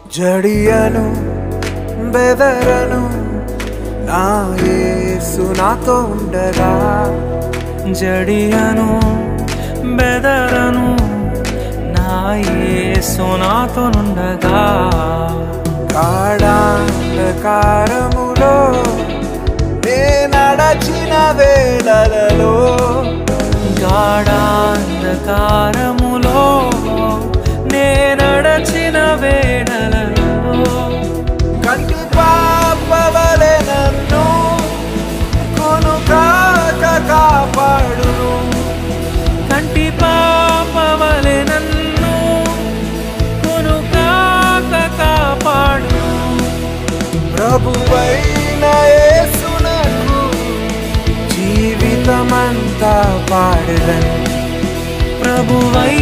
జడియను బెదరను నా యేసు నాతో ఉండగా జడియను బెదరను నా యేసు నాతో ఉండగా గాఢాంధకారములో నే నడచిన వేళలలో గాఢాంధకారములో నే నడచిన వేళలలో కంటి పాపవలె నన్ను కొనుకాక కాపాడును కంటి పాపవలె నన్ను కొనుకాక కాపాడును ప్రభువైన యేసునకు జీవితమంతా పాడెదను ప్రభువై